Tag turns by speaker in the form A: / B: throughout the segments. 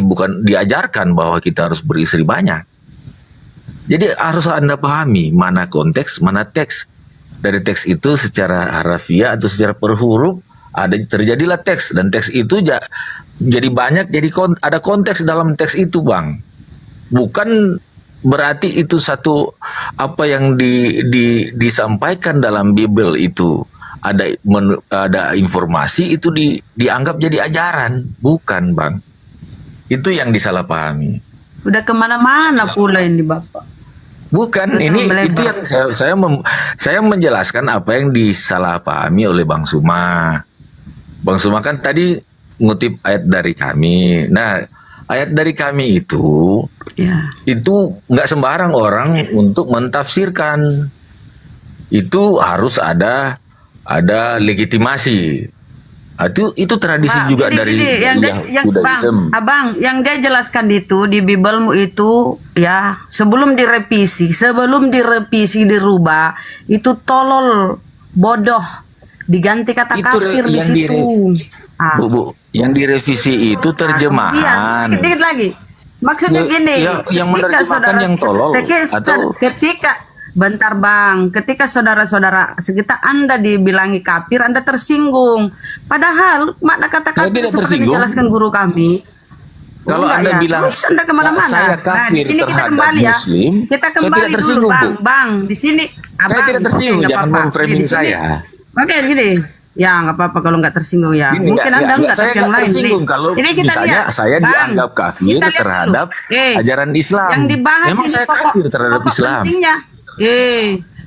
A: bukan diajarkan bahwa kita harus beristri banyak. Jadi harus Anda pahami mana konteks, mana teks. Dari teks itu secara harafiah atau secara per huruf terjadilah teks, dan teks itu jadi banyak, jadi ada konteks dalam teks itu, Bang. Bukan berarti itu satu apa yang disampaikan dalam Bible itu ada informasi itu dianggap jadi ajaran, bukan, Bang. Itu yang disalahpahami.
B: Udah kemana-mana pula ini Bapak.
A: Bukan, ini itu yang saya menjelaskan apa yang disalahpahami oleh Bang Suma. Bang Suma kan tadi ngutip ayat dari kami. Nah, ayat dari kami itu nggak sembarang orang untuk mentafsirkan. Itu harus ada legitimasi. Itu tradisi juga dari Buddhism.
B: Abang, yang dia jelaskan itu di Biblemu itu ya, sebelum direvisi, dirubah, itu tolol, bodoh, diganti kata kafir di situ.
A: Bu, yang direvisi itu terjemahan.
B: Iya, dikit lagi. Maksudnya gini,
A: yang menerjemahkan yang tolol atau
B: bentar Bang, ketika saudara-saudara sekitar Anda dibilangi kafir, Anda tersinggung. Padahal makna kata kafir sudah dijelaskan guru kami.
A: Kalau Anda bilang
B: Anda kemana-mana.
A: saya kafir
B: di sini
A: terhadap
B: kita kembali
A: Muslim,
B: kita kembali
A: saya tidak tersinggung,
B: dulu, Bang. Di sini
A: saya tidak tersinggung, jangan memframing saya.
B: Oke, gini. Ya nggak apa-apa kalau nggak tersinggung ya.
A: Gini,
B: mungkin Anda nggak,
A: saya
B: yang lain.
A: Tersinggung kalau misalnya saya dianggap kafir terhadap ajaran Islam.
B: Yang dibahas
A: memang
B: ini
A: saya kafir terhadap Islam.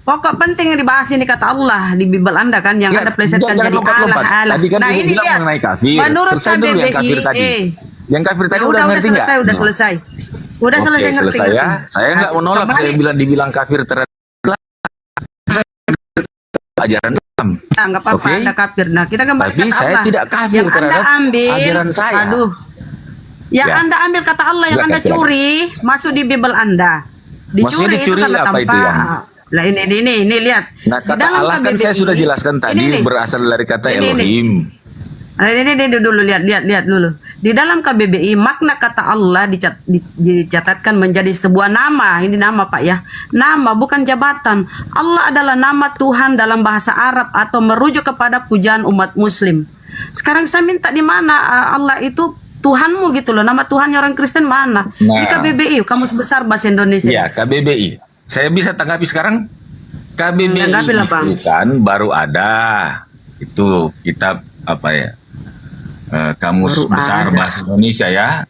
B: Pokok penting yang dibahas ini kata Allah di Bible Anda kan, yang Anda plesetkan jadi Allah.
A: Tadi kan
B: nah, ini
A: bilang
B: dia
A: mengenai kafir.
B: Menurut
A: Selesai dulu yang kafir tadi. Yang kafir tadi udah ngerti nggak?
B: Udah selesai. Udah selesai ngerti.
A: Saya nggak menolak. Saya dibilang kafir terhadap ajaran Islam.
B: Nah, nggak apa-apa, Anda kafir. Nah, kita kembali
A: tapi
B: kata
A: saya
B: Allah.
A: tidak kafir
B: yang
A: terhadap
B: Anda ambil,
A: ajaran saya.
B: Yang Anda ambil kata Allah, yang Anda curi, masuk di Bible Anda.
A: Maksudnya dicuri
B: itu
A: apa itu yang?
B: Lah ini lihat.
A: Nah, kata Allah kan saya sudah jelaskan tadi berasal dari kata Elohim.
B: Ini dulu lihat dulu. Di dalam KBBI makna kata Allah dicatatkan menjadi sebuah nama. Ini nama Pak ya. Nama bukan jabatan. Allah adalah nama Tuhan dalam bahasa Arab atau merujuk kepada pujaan umat Muslim. Sekarang saya minta di mana Allah itu Tuhanmu gitu loh. Nama Tuhannya orang Kristen mana? Di KBBI, Kamus Besar Bahasa Indonesia.
A: Ya, KBBI. Saya bisa tanggapi sekarang. KBBI itu kan baru ada. Itu kitab apa ya? Kamus Besar Bahasa Indonesia ya,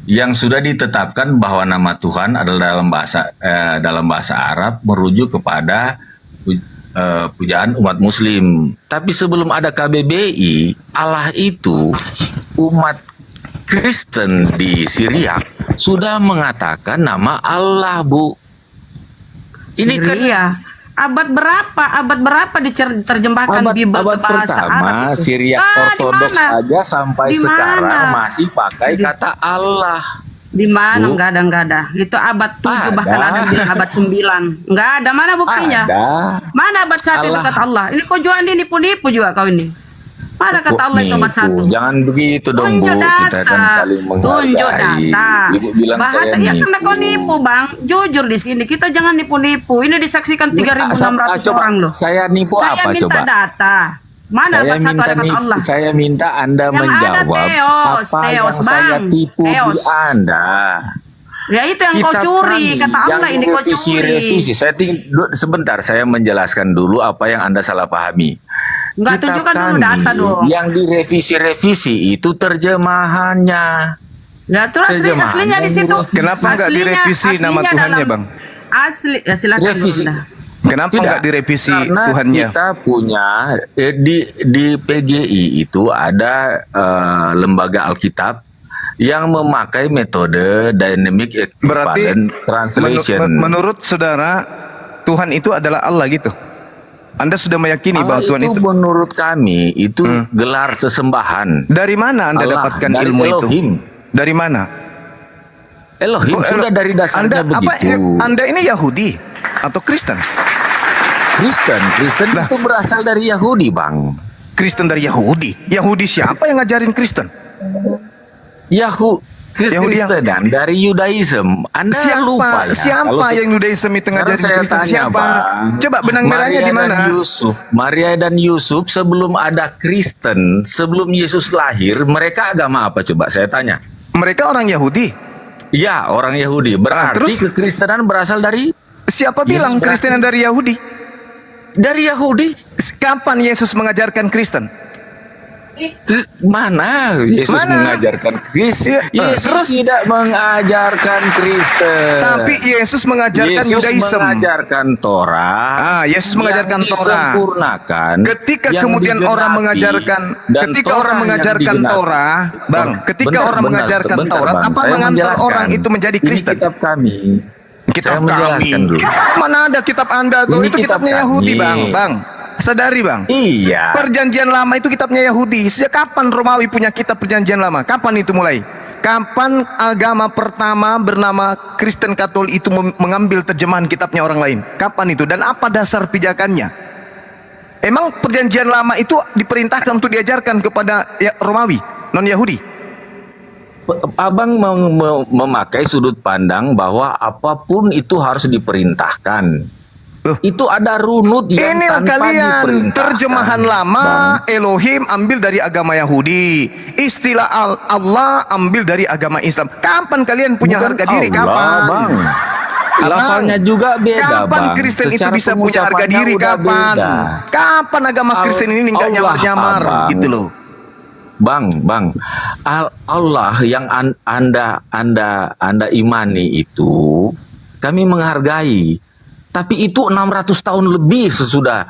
A: yang sudah ditetapkan bahwa nama Tuhan adalah dalam bahasa Arab merujuk kepada pujaan umat Muslim. Tapi sebelum ada KBBI, Allah itu umat Kristen di Syria sudah mengatakan nama Allah, Bu. Ini kan abad berapa diterjemahkan Bible ke bahasa Arab itu? Syria Ortodoks aja sampai sekarang masih pakai kata Allah.
B: Di mana? Enggak ada. Itu abad 7 bahkan ada bilang abad 9. Enggak ada, mana buktinya? Mana abad 1 itu kata Allah? Ini kau jual nipu-nipu juga kau ini. Mana kata Allah itu abad 1?
A: Jangan begitu dong, Bu. Kita kan saling menghargai.
B: Tunjuk data.
A: Ibu bilang
B: bahasa ya karena kau nipu, Bang. Jujur di sini kita jangan nipu-nipu. Ini disaksikan 3.600 orang loh.
A: Saya nipu apa coba?
B: Saya minta data. Mana abad 1 ada kata Allah?
A: Saya minta Anda menjawab apa yang saya tipu di Anda.
B: Ya itu yang kau curi, kata Allah ini kau curi.
A: Revisi. Sebentar, saya menjelaskan dulu apa yang Anda salah pahami.
B: Enggak, tunjukkan dulu data dong.
A: Yang direvisi itu terjemahannya.
B: Ya terus aslinya di situ.
C: Kenapa enggak direvisi nama Tuhannya, Bang?
B: Asli, ya silakan.
C: Kenapa enggak direvisi Tuhannya?
A: Kita punya di PGI itu ada lembaga Alkitab yang memakai metode dynamic equivalent translation.
C: Menurut saudara, Tuhan itu adalah Allah gitu? Anda sudah meyakini bahwa Tuhan itu?
A: Menurut kami itu gelar sesembahan.
C: Dari mana Anda dapatkan ilmu
A: Elohim.
C: itu? Dari mana?
A: Elohim sudah dari dasarnya begitu.
C: Anda ini Yahudi atau Kristen?
A: Kristen itu berasal dari Yahudi, Bang.
C: Kristen dari Yahudi? Yahudi siapa yang ngajarin Kristen? Yahudi yang
A: Kekristenan dari Yudaism. Anda lupa ya?
C: Siapa
A: Kalau
C: yang Yudaism itu
A: sekarang
C: ngajarin
A: saya
C: Kristen?
A: tanya,
C: Siapa?
A: Bang.
C: Coba benang merahnya di mana?
A: Maria dan Yusuf sebelum ada Kristen, sebelum Yesus lahir, mereka agama apa coba saya tanya?
C: Mereka orang Yahudi.
A: Ya, orang Yahudi. Berarti
C: terus?
A: kekristenan berasal dari
C: Siapa bilang
A: Yesus
C: Kristenan dari Yahudi?
A: Yahudi.
C: Kapan Yesus mengajarkan Kristen?
A: Mana Yesus
C: Mana?
A: mengajarkan Kristen?
C: Iya,
A: Yesus
C: terus?
A: tidak mengajarkan Kristen.
C: Tapi Yesus mengajarkan
A: Yesus
C: Yudaism.
A: mengajarkan Torah.
C: Yesus mengajarkan
A: yang
C: Torah.
A: disempurnakan,
C: Ketika
A: yang
C: kemudian orang
A: digenapi,
C: mengajarkan,
A: dan
C: ketika
A: Torah
C: orang
A: yang
C: mengajarkan
A: digenapi.
C: Torah, Bang, ketika orang mengajarkan Taurat,
A: Bang.
C: apa
A: Saya
C: mengantar
A: menjelaskan.
C: orang itu menjadi Kristen?
A: Ini kitab kami.
C: Kitab
A: Saya menjelaskan
C: kami.
A: dulu.
C: Mana ada kitab Anda tuh?
A: Ini
C: Itu
A: kitab
C: kitabnya
A: kami.
C: Yahudi, Bang. Sadari, Bang.
A: Iya.
C: Perjanjian lama itu kitabnya Yahudi. Sejak kapan Romawi punya kitab perjanjian lama? Kapan itu mulai? Kapan agama pertama bernama Kristen Katolik itu mengambil terjemahan kitabnya orang lain? Kapan itu? Dan apa dasar pijakannya? Emang perjanjian lama itu diperintahkan untuk diajarkan kepada Romawi, non-Yahudi?
A: Abang memakai sudut pandang bahwa apapun itu harus diperintahkan. Itu ada runut yang
C: Inilah
A: tanpa
C: kalian
A: diperintahkan.
C: terjemahan lama Elohim ambil dari agama Yahudi, istilah Allah ambil dari agama Islam. Kapan kalian punya
A: Bukan
C: harga diri?
A: Allah,
C: Kapan?
A: Bang.
C: Abang,
A: Lafalnya juga beda,
C: Kapan
A: Bang.
C: Kristen itu
A: Secara
C: bisa punya harga
A: pengucapannya
C: diri?
A: udah
C: Kapan?
A: beda.
C: Kapan agama Kristen ini nggak
A: Allah,
C: nyamar-nyamar
A: Abang.
C: gitu loh?
A: Bang, Allah yang Anda imani itu kami menghargai. Tapi itu 600 tahun lebih sesudah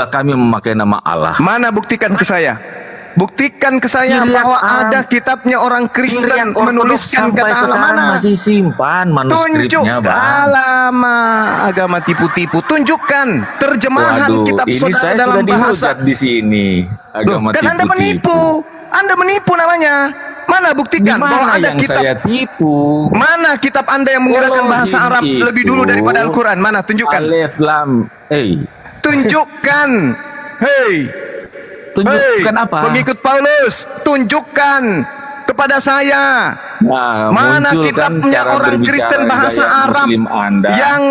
A: kami memakai nama Allah.
C: Mana buktikan ke saya? Buktikan ke saya
A: Syriat
C: bahwa ada kitabnya orang Kristen
A: Syriat Ortodoks
C: menuliskan
A: sampai
C: kata Allah.
A: sekarang
C: Mana?
A: masih simpan
C: Tunjuk
A: manuskripnya, Bang.
C: alamat agama tipu-tipu. Tunjukkan terjemahan
A: Waduh,
C: kitab
A: ini
C: saudara
A: saya
C: dalam
A: sudah
C: bahasa.
A: dihujat di sini. Agama
C: Kan Anda menipu. Anda menipu namanya. Mana buktikan bahwa
A: Mana
C: ada
A: yang
C: kitab?
A: saya tipu?
C: Mana kitab Anda yang menggunakan
A: Elohim
C: bahasa Arab lebih dulu
A: itu
C: daripada Al-Quran? Mana? Tunjukkan.
A: Alif Lam.
C: Tunjukkan. Hei.
A: Tunjukkan
C: Hei,
A: apa?
C: pengikut Paulus, tunjukkan kepada saya.
A: Nah,
C: Mana
A: munculkan
C: kitabnya
A: cara
C: orang
A: berbicara
C: Kristen bahasa
A: gaya
C: Arab
A: Muslim Anda.
C: yang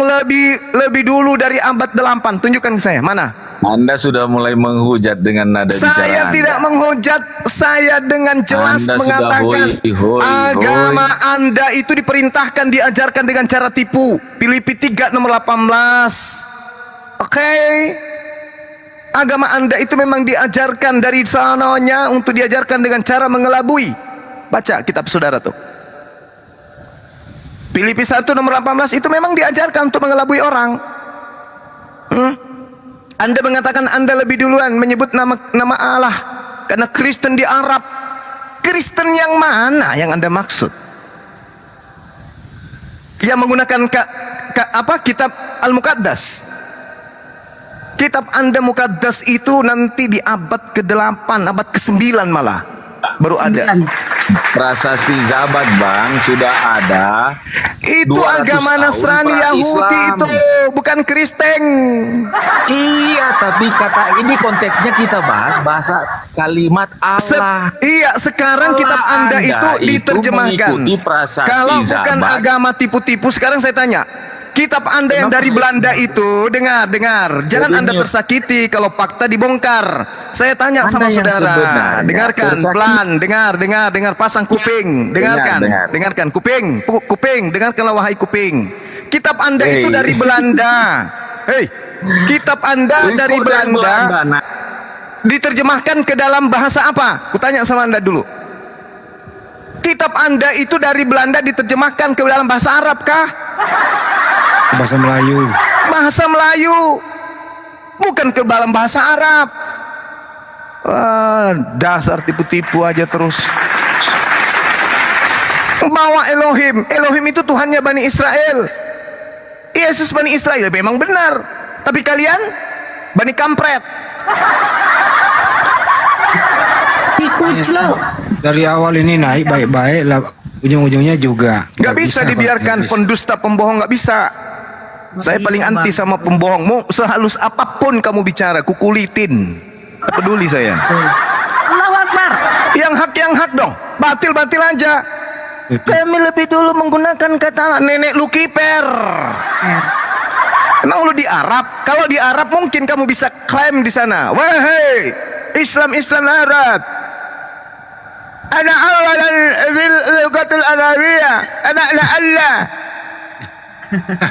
C: lebih dulu dari abad 8? Tunjukkan ke saya. Mana?
A: Anda sudah mulai menghujat dengan nada bicara
C: Saya
A: Anda.
C: tidak menghujat. Saya dengan jelas
A: Anda sudah
C: mengatakan
A: hoi.
C: agama Anda itu diperintahkan diajarkan dengan cara tipu. Filipi 3 nomor 18. Oke. Agama Anda itu memang diajarkan dari sananya untuk diajarkan dengan cara mengelabui. Baca kitab saudara tuh. Filipi 1 nomor 18 itu memang diajarkan untuk mengelabui orang. Anda mengatakan Anda lebih duluan menyebut nama Allah karena Kristen di Arab. Kristen yang mana yang Anda maksud? Yang menggunakan kitab Al-Muqaddas. Kitab Anda Muqaddas itu nanti di abad ke-8, abad ke-9 malah baru ada.
A: Prasasti Zabat, Bang, sudah ada.
C: Itu
A: 200
C: agama
A: tahun
C: Nasrani Yahudi
A: pra-Islam.
C: itu, bukan Kristen.
A: Iya, tapi kata ini konteksnya kita bahas bahasa kalimat Allah.
C: Sekarang
A: Allah
C: kitab Anda itu diterjemahkan.
A: mengikuti prasasti
C: Kalau bukan
A: Zabat.
C: agama tipu-tipu, sekarang saya tanya, kitab Anda yang dari Belanda itu, dengar. Jangan
A: Jadi
C: Anda
A: nyut.
C: tersakiti kalau fakta dibongkar. Saya tanya
A: Anda
C: sama
A: yang
C: saudara.
A: sebenarnya
C: Dengarkan,
A: tersakiti.
C: pelan, dengar, pasang kuping. Dengarkan,
A: Dengar.
C: dengarkan, kuping, dengarkanlah wahai kuping. Kitab Anda
A: Hey.
C: itu dari Belanda. Hei, kitab Anda dari Belanda
A: Nah,
C: diterjemahkan ke dalam bahasa apa? Kutanya sama Anda dulu. Kitab Anda itu dari Belanda diterjemahkan ke dalam bahasa Arab kah?
D: Bahasa Melayu.
C: Bahasa Melayu, bukan ke dalam bahasa Arab. Wah, dasar tipu-tipu aja terus. Bawa Elohim itu Tuhannya Bani Israel. Yesus Bani Israel memang benar, tapi kalian Bani Kampret.
B: Ikut lo.
D: Dari awal ini naik baik-baik lah, ujung-ujungnya juga
C: Gak bisa
D: Pak.
C: dibiarkan
D: Nggak bisa.
C: pendusta pembohong, gak bisa. Saya paling anti sama pembohong. Mau sehalus apapun kamu bicara, kukulitin. Gak peduli saya.
B: Allahu Akbar.
C: Yang hak dong. Batil aja. Kami lebih dulu menggunakan kata nenek lu kiper. Emang lu di Arab? Kalau di Arab mungkin kamu bisa klaim di sana. Wahai Islam Arab. Ana awal al-lughatul Arabiyah. Ana Allah.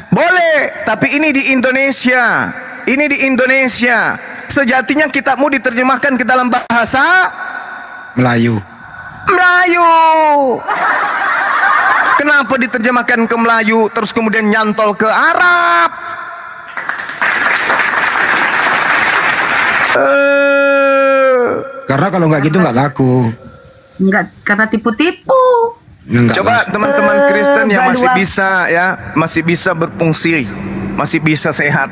C: Boleh, tapi ini di Indonesia. Ini di Indonesia. Sejatinya kitabmu diterjemahkan ke dalam bahasa
D: Melayu.
C: Melayu. Kenapa diterjemahkan ke Melayu terus kemudian nyantol ke Arab?
D: Karena kalau nggak gitu nggak laku.
B: Enggak, karena tipu-tipu.
D: Nggak
C: Coba
D: laku.
C: teman-teman Kristen yang masih
B: Badua.
C: bisa ya, masih bisa berfungsi, masih bisa sehat.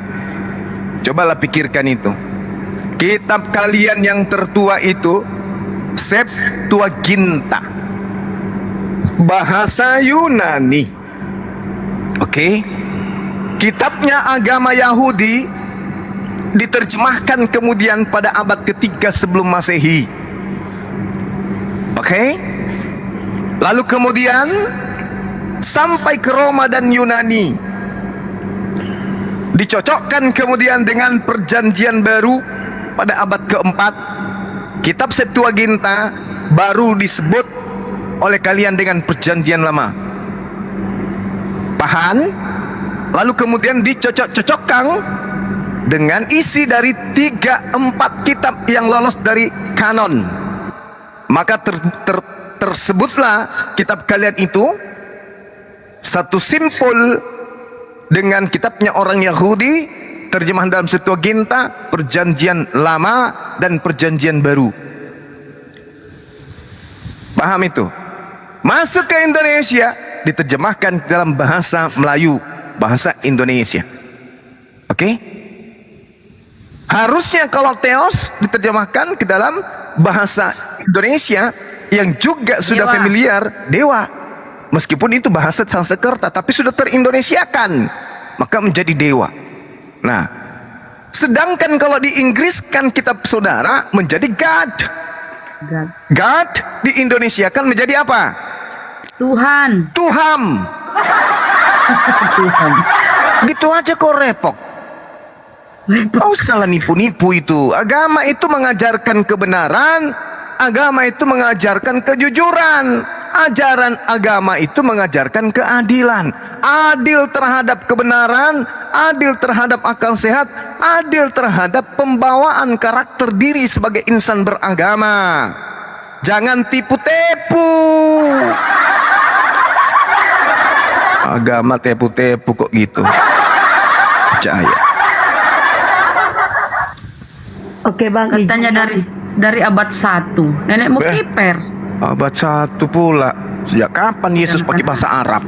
C: Cobalah pikirkan itu. Kitab kalian yang tertua itu Septuaginta, bahasa Yunani. Oke. Kitabnya agama Yahudi diterjemahkan kemudian pada abad ketiga sebelum Masehi. Oke. Lalu kemudian sampai ke Roma dan Yunani. Dicocokkan kemudian dengan perjanjian baru pada abad keempat. Kitab Septuaginta baru disebut oleh kalian dengan perjanjian lama. Paham? Lalu kemudian dicocok-cocokkan dengan isi dari 3-4 kitab yang lolos dari kanon. Maka tersebutlah kitab kalian itu satu simpul dengan kitabnya orang Yahudi, terjemahan dalam Septuaginta, perjanjian lama dan perjanjian baru. Paham itu? Masuk ke Indonesia diterjemahkan dalam bahasa Melayu, bahasa Indonesia. Oke? Harusnya kalau Theos diterjemahkan ke dalam bahasa Indonesia yang juga sudah
B: Dewa.
C: familiar, dewa. Meskipun itu bahasa Sanskerta tapi sudah terindonesiakan, maka menjadi dewa. Nah, sedangkan kalau di Inggris kan kitab saudara menjadi God.
B: God.
C: God di Indonesia kan menjadi apa?
B: Tuhan.
C: Tuhan.
B: Tuhan.
C: Gitu aja kok repot. Kau salah nipu-nipu itu. Agama itu mengajarkan kebenaran. Agama itu mengajarkan kejujuran. Ajaran agama itu mengajarkan keadilan. Adil terhadap kebenaran, adil terhadap akal sehat, adil terhadap pembawaan karakter diri sebagai insan beragama. Jangan tipu-tepu. Agama tepu-tepu kok gitu. Percaya.
E: Oke bang,
B: Katanya dari abad 1. Nenekmu kiper.
C: Abad 1 pula. Sejak kapan Yesus pakai bahasa Arab?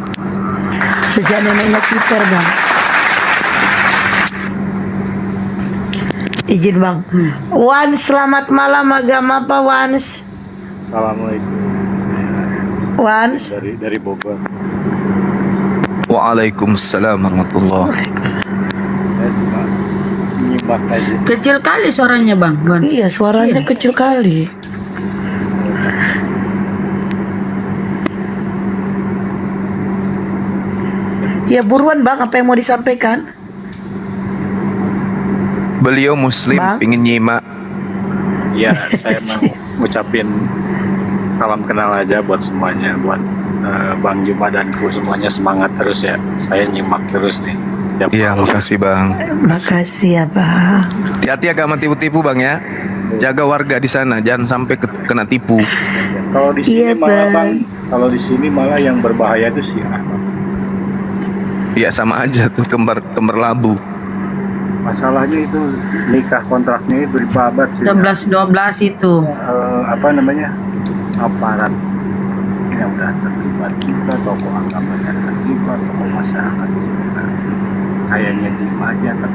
E: sejak neneknya kiper bang. Izin bang. Wan, selamat malam, agama apa Wans?
F: Assalamualaikum
E: Wans.
F: dari Bogor.
C: Waalaikumsalam warahmatullahi.
F: Saya cuma menyimak aja.
B: Kecil kali suaranya bang.
E: Iya, suaranya kecil kali. Ya buruan bang, apa yang mau disampaikan?
C: Beliau muslim,
E: Bang.
C: ingin nyimak.
F: Iya, saya mau ngucapin salam kenal aja buat semuanya, buat Bang Juma dan kru semuanya, semangat terus ya. Saya nyimak terus nih. Tiap
C: Iya,
F: malam.
C: makasih bang.
E: Makasih ya bang.
C: Hati-hati agama tipu-tipu bang ya. Jaga warga di sana, jangan sampai kena tipu.
F: Kalau di sini
E: Iya,
F: malah
E: Bang.
F: Bang, kalau di sini malah yang berbahaya itu Syiah.
C: Iya sama aja tuh kembar labu.
F: Masalahnya itu nikah kontraknya itu berbabat sih.
B: 11-12 itu.
F: Apa namanya, aparat yang udah terlibat juga, tokoh agama yang terlibat, tokoh masyarakat juga kayaknya diem aja, tapi